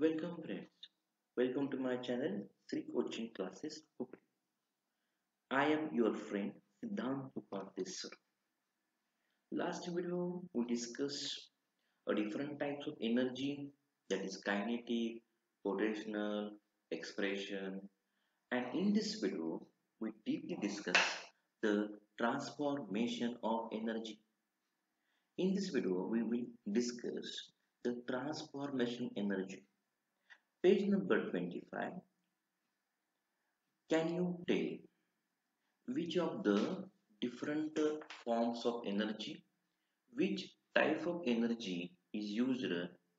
Welcome friends. Welcome to my channel Sri Coaching Classes. I am your friend Siddhant Upadhyay. Last video we discussed different types of energy, that is kinetic, potential, expression, and in this video we deeply discuss the transformation of energy. In this video we will discuss the transformation energy. Page number 25. Can you tell which of the different forms of energy, which type of energy is used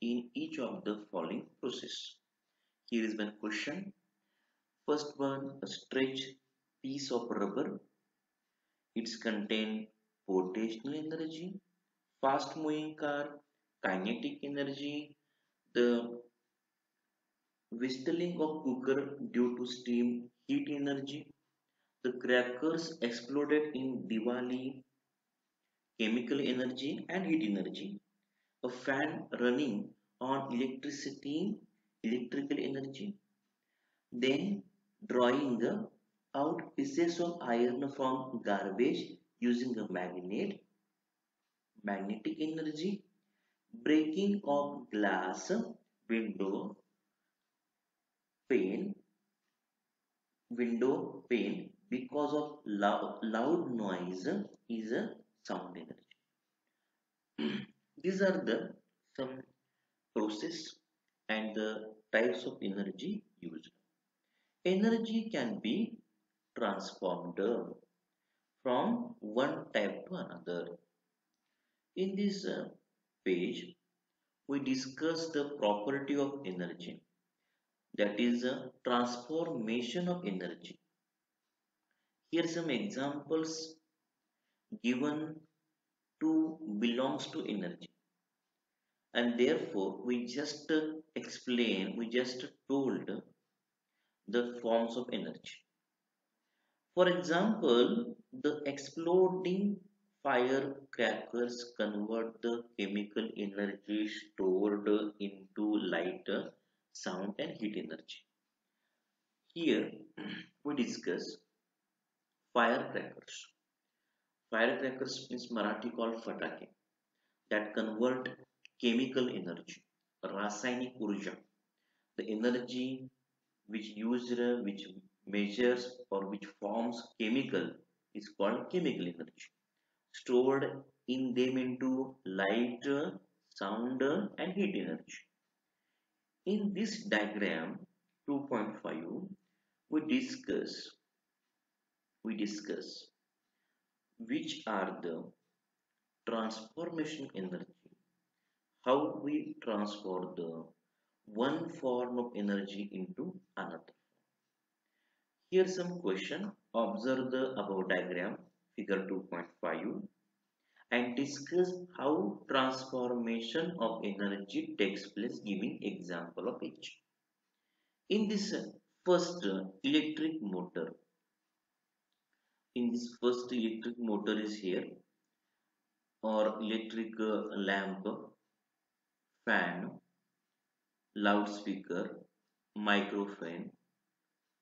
in each of the following process? Here is one question. First one, a stretched piece of rubber. It's contain potential energy. Fast moving car, kinetic energy. The whistling of cooker due to steam, heat energy. The crackers exploded in Diwali, chemical energy and heat energy. A fan running on electricity, electrical energy. Then drawing out pieces of iron from garbage using a magnet, magnetic energy. Breaking of glass, window, pane, window pane because of loud noise is a sound energy. These are the some process and the types of energy used. Energy can be transformed from one type to another. In this page, we discuss the property of energy, that is transformation of energy. Here some examples given to belongs to energy, and therefore we just told the forms of energy. For example, the exploding firecrackers convert the chemical energy stored into light, sound and heat energy. Here we discuss firecrackers. Firecrackers means Marathi called fatake, that convert chemical energy, rasainik urja, the energy which used, which measures or which forms chemical is called chemical energy. Stored in them into light, sound and heat energy. In this diagram 2.5 we discuss which are the transformation energy, how we transfer the one form of energy into another. Here some question. Observe the above diagram figure 2.5 and discuss how transformation of energy takes place, giving example of each. In this first electric motor, in this first electric motor is here, or electric lamp, fan, loudspeaker, microphone,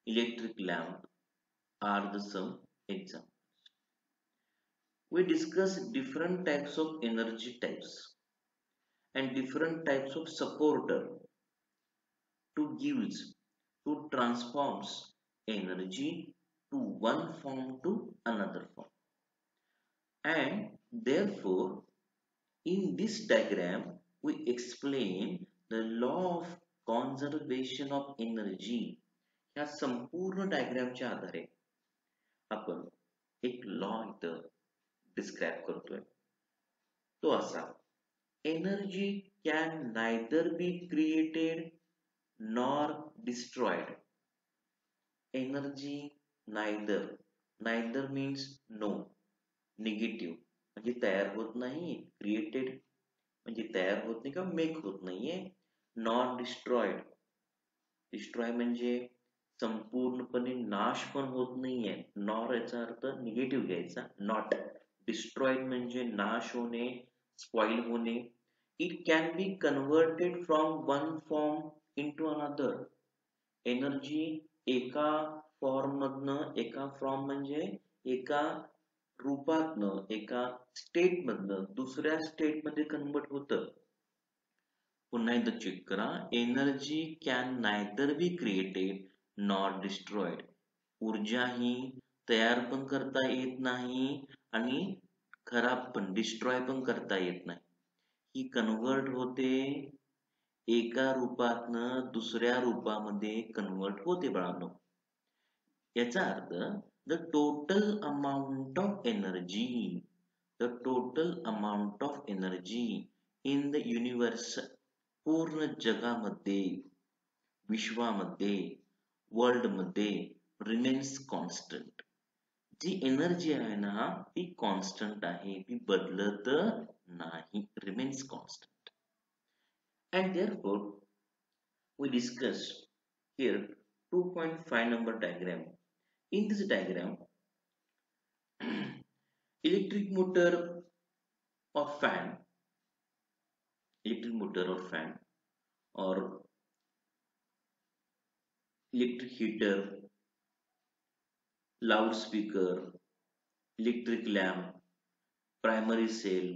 electric lamp are the some examples. We discuss different types of energy types and different types of supporter to gives to transforms energy to one form to another form. And therefore in this diagram we explain the law of conservation of energy. ह्या संपूर्ण डायग्रामच्या आधारे आपण एक law इथं describe करतोय. तो असा: energy can neither be created nor destroyed. Energy neither means no, negative, म्हणजे तयार होत नाही, created म्हणजे तयार होत नाही किंवा मेक होत नाहीये, नॉट डिस्ट्रॉयड, डिस्ट्रॉय म्हणजे संपूर्णपणे नाश पण होत नाहीये, नॉर याचा अर्थ निगेटिव्ह घ्यायचा, नॉट डिस्ट्रॉयड म्हणजे नाश होणे, स्पॉइल होणे. It can be converted from one form into another. Energy एका फॉर्म मधनं, एका फॉर्म म्हणजे एका रूपातनं, एका स्टेट मधनं दुसऱ्या स्टेट मध्ये कन्वर्ट होतं. पुन्हा एकदा चेक करा. Energy can neither be created nor destroyed. ऊर्जा ही तयार पण करता येत नाही आणि खराब पण, डिस्ट्रॉय पण करता येत नाही. ही कन्वर्ट होते, एका रूपातनं दुसऱ्या रूपामध्ये कन्वर्ट होते बाळांनो. याचा earth the total amount of energy, the total amount of energy in the universe, पूर्ण जगामध्ये, विश्वामध्ये, वर्ल्ड मध्ये रिमेन्स कॉन्स्टंट. जी एनर्जी आहे ना ती कॉन्स्टंट आहे, ती बदलत नाही, remains constant. And therefore we discuss here 2.5 number diagram. In this diagram, electric motor or fan, electric motor or fan, or electric heater, loudspeaker, electric lamp, primary cell,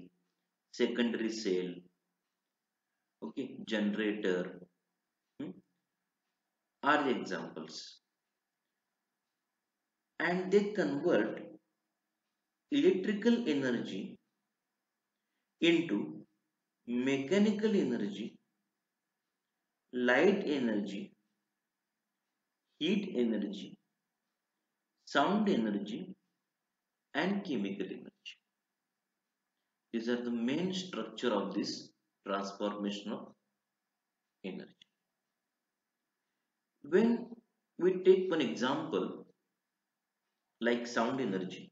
secondary cell, okay, generator, are the examples. And they convert electrical energy into mechanical energy, light energy, heat energy, sound energy, and chemical energy. These are the main structure of this transformation of energy. When we take one example like sound energy,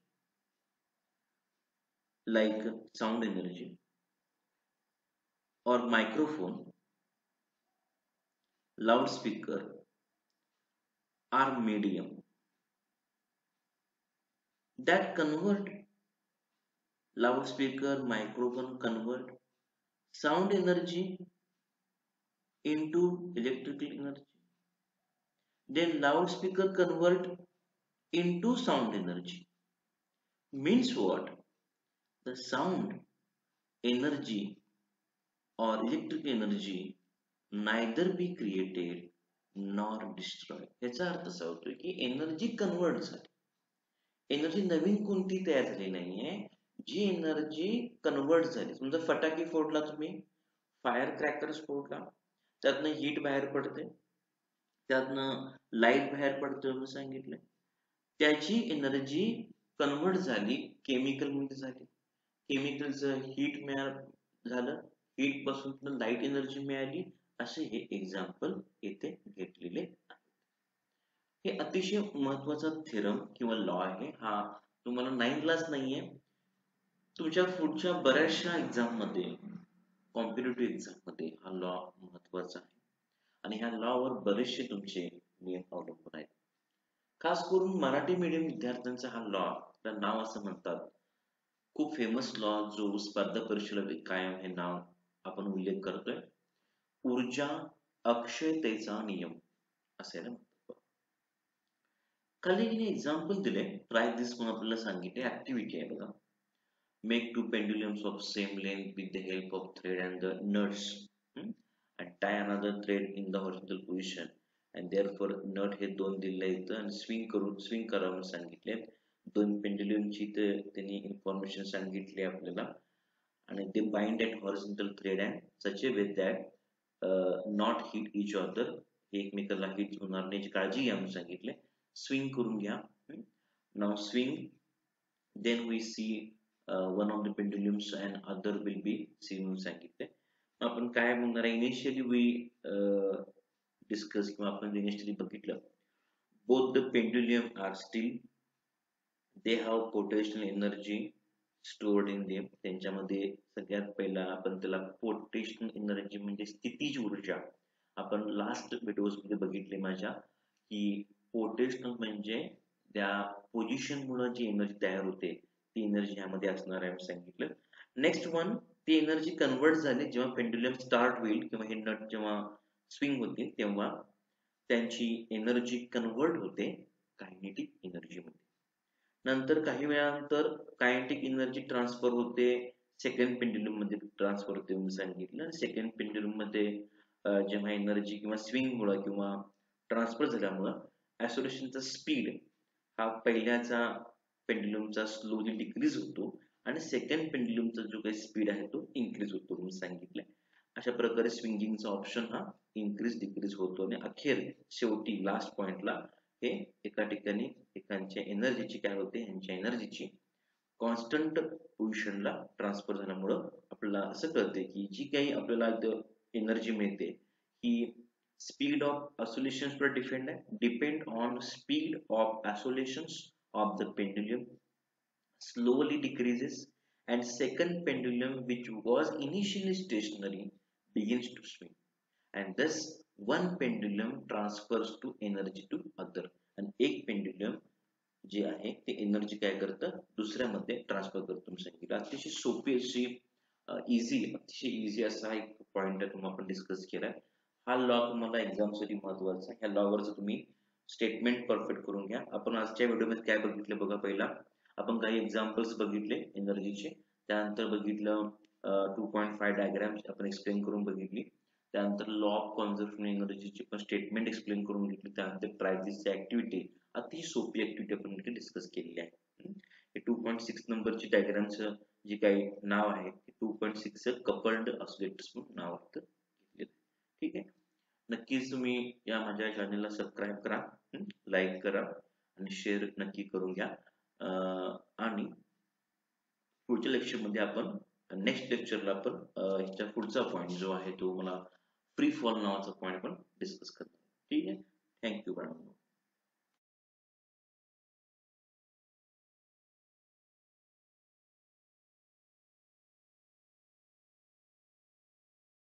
or microphone, loudspeaker are medium that convert, loudspeaker, microphone convert sound energy into electrical energy. Then loudspeaker convert into sound energy. Means what? The sound energy or electric energy neither be created nor destroyed. याचा अर्थ असा होतो की energy convert झाली, energy नवीन कोणती तयार झाली नाहीये, जी energy convert झाली. समजा फटाके फोडला तुम्ही, फायर क्रॅकर्स फोडला, त्यातनं हीट बाहेर पडते, त्यातनं लाईट बाहेर पडते म्हणून सांगितलंय. त्याची एनर्जी कन्वर्ट झाली, केमिकल मध्ये झाली, केमिकलचं हीट झालं, हीट पासून लाईट एनर्जी मिळाली. असे हे एक्झाम्पल येथे घेतलेले आहे. हे अतिशय महत्वाचा थेरम किंवा लॉ आहे. हा तुम्हाला 9th क्लास नाहीये, तुमच्या पुढच्या बऱ्याचशा एक्झाम मध्ये, कॉम्पिटिटिव्ह एक्झाम मध्ये हा लॉ महत्वाचा आहे आणि ह्या लॉ वर बरेचसे तुमचे नियम अवलंबून आहेत. खास करून मराठी मीडियम विद्यार्थ्यांचा हा लॉ, त्याला नाव असं म्हणतात, खूप फेमस लॉ, जो स्पर्धा परीक्षेला कायम हे नाव आपण उल्लेख करतोय, ऊर्जा अक्षयतेचा नियम असे ना. खाली हिने एक्झाम्पल दिले, ट्राय दिस म्हणून आपल्याला सांगितले. ऍक्टिव्हिटी आहे बघा. Make two pendulums of same length with the help of thread and the nuts and tie another thread in the horizontal position, and therefore नट हे दोन दिले आहेत आणि स्विंग करा म्हणून सांगितले. दोन पेंड्युलमची त्यांनी इन्फॉर्मेशन सांगितली आपल्याला आणि ते bind at horizontal thread and such A way that not hit each other, एकमेकाला हिट होणार नाही याची काळजी घ्या म्हणून सांगितले. स्विंग करून घ्या. नाव swing, then we see one of the pendulums and other will be C म्हणून सांगितले. आपण काय म्हणणार आहे, इनिशियली वी डिस्कस किंवा आपण इनिशियली बघितलं, both the pendulum are still, they have potential energy stored in them. त्यांच्यामध्ये सगळ्यात पहिला आपण त्याला पोटेन्शियल एनर्जी म्हणजे स्थितीज ऊर्जा, आपण लास्ट व्हिडिओज मध्ये बघितले माझ्या, की पोटेन्शियल म्हणजे त्या पोझिशन मुळे जी एनर्जी तयार होते ती एनर्जी ह्यामध्ये असणार आहे सांगितलं. नेक्स्ट वन, ती एनर्जी कन्वर्ट झाली जेव्हा पेंड्युलम स्टार्ट होईल किंवा हे नट जेव्हा स्विंग होते तेव्हा त्यांची एनर्जी कन्वर्ट होते कायनेटिक एनर्जीमध्ये. नंतर काही वेळानंतर कायनेटिक एनर्जी ट्रान्सफर होते सेकंड पेंड्युलम मध्ये ट्रान्सफर होते म्हणून सांगितलं. सेकंड पेंड्युलम मध्ये जेव्हा एनर्जी किंवा स्विंग मुळे किंवा ट्रान्सफर झाल्यामुळं ऍसोलेशनचा स्पीड हा पहिल्याचा पेंड्युलमचा स्लोली डिक्रीज होतो आणि सेकंड पेंड्युलमचा जो काही स्पीड आहे तो इन्क्रीज होतो म्हणून सांगितलंय. अशा प्रकारे स्विंगिंगचा ऑप्शन हा इन्क्रीज डिक्रीज होतो आणि अखेर शेवटी लास्ट पॉइंटला हे एका ठिकाणी एकांच्या एनर्जीची काय होते, ह्यांच्या एनर्जीची कॉन्स्टंट पोझिशनला ट्रान्सफर झाल्यामुळं आपल्याला असं कळते की जी काही आपल्याला एनर्जी मिळते ही स्पीड ऑफ oscillations वर depend on speed of oscillations of the pendulum slowly decreases and second pendulum which was initially stationary begins to swing and thus one pendulum transfers to energy to other and एक pendulum जे आहे ते energy काय करतं दुसऱ्यामध्ये transfer करतो सांगितलं. अतिशय सोपी अशी अतिशय इझी असा एक पॉइंट आहे तुम्ही आपण डिस्कस केलाय. हा लॉ तुम्हाला एक्झाम साठी महत्वाचा आहे. ह्या लॉवर तुम्ही स्टेटमेंट परफेक्ट करून घ्या. आपण आजच्या व्हिडिओमध्ये काय बघितलं बघा. पहिला आपण काही एक्झाम्पल्स बघितले एनर्जीचे, त्यानंतर बघितलं 2.5 डायग्राम्स आपण एक्सप्लेन करून बघितली, त्यानंतर लॉ ऑफ कन्झर्वेशन एनर्जीची पण स्टेटमेंट एक्सप्लेन करून घेतली, त्यानंतर ट्रायझिसची ऍक्टिव्हिटी अतिशय सोपी ऍक्टिव्हिटी आपण इथे डिस्कस केलेली आहे. हे 2.6 नंबरची डायग्रामचं जे काही नाव आहे ते 2.6 कपल्ड ऑसिलेटर्स म्हणून नाव घेतलेलं. ठीक आहे, नक्कीच तुम्ही या माझ्या चॅनलला सबस्क्राईब करा, लाईक करा आणि शेअर नक्की करून घ्या. आणि पुढच्या लेक्चरमध्ये आपण नेक्स्ट लेक्चरला आपण ह्याच्या पुढचा पॉईंट जो आहे तो मला फ्री फॉल नावाचा पॉईंट पण डिस्कस करतो. ठीक आहे, थँक्यू मॅडम.